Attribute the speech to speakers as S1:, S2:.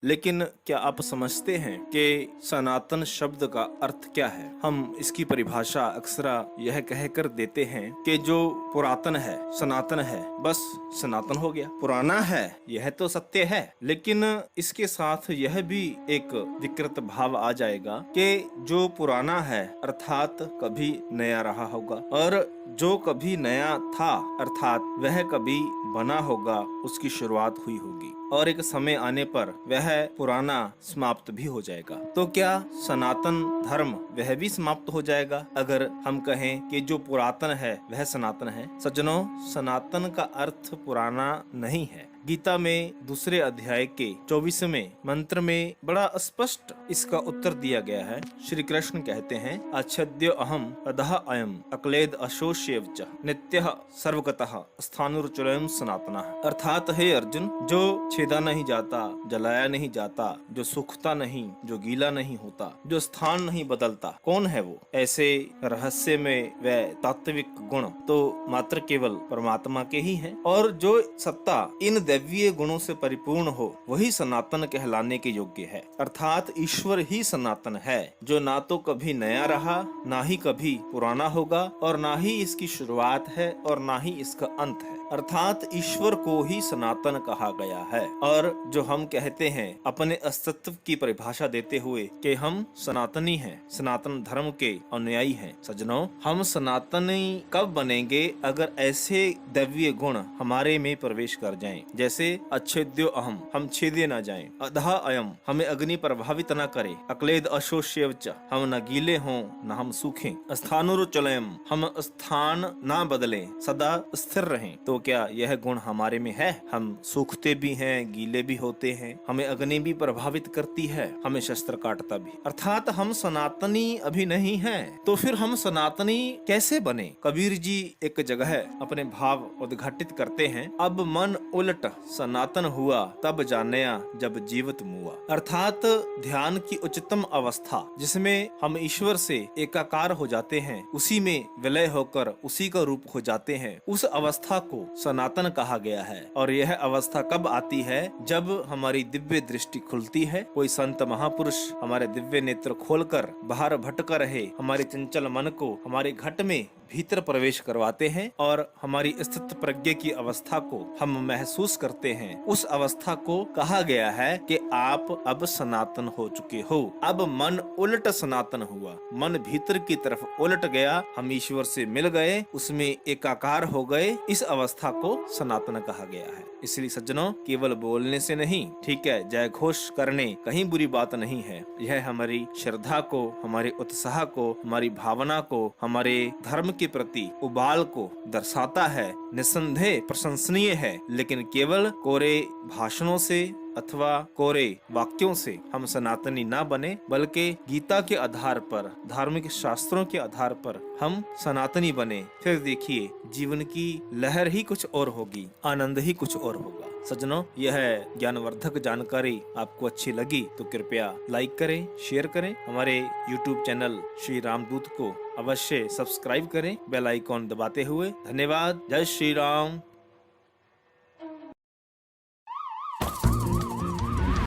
S1: लेकिन क्या आप समझते हैं कि सनातन शब्द का अर्थ क्या है? हम इसकी परिभाषा अक्सर यह कहकर देते हैं कि जो पुरातन है, सनातन है, बस सनातन हो गया। पुराना है, यह तो सत्य है, लेकिन इसके साथ यह भी एक विकृत भाव आ जाएगा कि जो पुराना है अर्थात कभी नया रहा होगा, और जो कभी नया था अर्थात वह कभी बना होगा, उसकी शुरुआत हुई होगी और एक समय आने पर वह पुराना समाप्त भी हो जाएगा। तो क्या सनातन धर्म वह भी समाप्त हो जाएगा अगर हम कहें कि जो पुरातन है वह सनातन है? सज्जनों, सनातन का अर्थ पुराना नहीं है। गीता में दूसरे अध्याय के 24वें मंत्र में बड़ा स्पष्ट इसका उत्तर दिया गया है। श्री कृष्ण कहते हैं, अच्छद्य अहम अधः अयम अक्लेद अशोष्यव च नित्यः सर्वगतः स्थाणुर्चलयम् सनातनः। अर्थात हे अर्जुन, जो छेदा नहीं जाता, जलाया नहीं जाता, जो सूखता नहीं, जो गीला नहीं होता, जो स्थान नहीं बदलता, कौन है वो? ऐसे रहस्य में वह तात्विक गुण तो मात्र केवल परमात्मा के ही हैं, और जो सत्ता इन दैवीय गुणों से परिपूर्ण हो वही सनातन कहलाने के योग्य है। अर्थात ईश्वर ही सनातन है, जो ना तो कभी नया रहा, ना ही कभी पुराना होगा, और ना ही इसकी शुरुआत है और ना ही इसका अंत है। अर्थात ईश्वर को ही सनातन कहा गया है। और जो हम कहते हैं अपने अस्तित्व की परिभाषा देते हुए कि हम सनातनी हैं, सनातन धर्म के अनुयायी हैं, सज्जनों, हम सनातनी कब बनेंगे अगर ऐसे दैवीय गुण हमारे में प्रवेश कर जाएं, जैसे अच्छेद्यो अहम, हम छेदे न जाएं, अधः अयम, हमें अग्नि प्रभावित न करे, अक्लेद अशोष्यव च, हम न गीले हों न हम सूखें, स्थाणुर्चलयम्, हम स्थान न बदलें, सदा स्थिर रहें। तो क्या यह गुण हमारे में है? हम सूखते भी हैं, गीले भी होते हैं, हमें अग्नि भी प्रभावित करती है, हमें शस्त्र काटता भी। अर्थात हम सनातनी अभी नहीं हैं। तो फिर हम सनातनी कैसे बने? कबीर जी एक जगह अपने भाव उद्घाटित करते हैं, अब मन उलट सनातन हुआ तब जानिया जब जीवित मुआ। अर्थात ध्यान की उच्चतम अवस्था जिसमें हम ईश्वर से एकाकार हो जाते हैं, उसी में विलय होकर उसी का रूप हो जाते हैं, उस अवस्था को सनातन कहा गया है। और यह अवस्था कब आती है? जब हमारी दिव्य दृष्टि खुलती है, कोई संत महापुरुष हमारे दिव्य नेत्र खोलकर बाहर भटका रहे हमारे चंचल मन को हमारे घट में भीतर प्रवेश करवाते हैं और हमारी स्थित प्रज्ञा की अवस्था को हम महसूस करते हैं। उस अवस्था को कहा गया है कि आप अब सनातन हो चुके हो। अब मन उलट सनातन हुआ, मन भीतर की तरफ उलट गया, हम ईश्वर से मिल गए, उसमें एकाकार हो गए। इस अवस्था को सनातन कहा गया है। इसलिए सज्जनों, केवल बोलने से नहीं, ठीक है, जय घोष करने कहीं बुरी बात नहीं है। यह हमारी श्रद्धा को, हमारे उत्साह को, हमारी भावना को, हमारे धर्म के प्रति उबाल को दर्शाता है, निस्संदेह प्रशंसनीय है। लेकिन केवल कोरे भाषणों से अथवा कोरे वाक्यों से हम सनातनी ना बने, बल्कि गीता के आधार पर, धार्मिक शास्त्रों के आधार पर हम सनातनी बने। फिर देखिए, जीवन की लहर ही कुछ और होगी, आनंद ही कुछ और होगा। सज्जनों, यह ज्ञानवर्धक जानकारी आपको अच्छी लगी तो कृपया लाइक करें, शेयर करें। हमारे YouTube चैनल श्री रामदूत को अवश्य सब्सक्राइब करें, बेल आइकॉन दबाते हुए। धन्यवाद। जय श्री राम।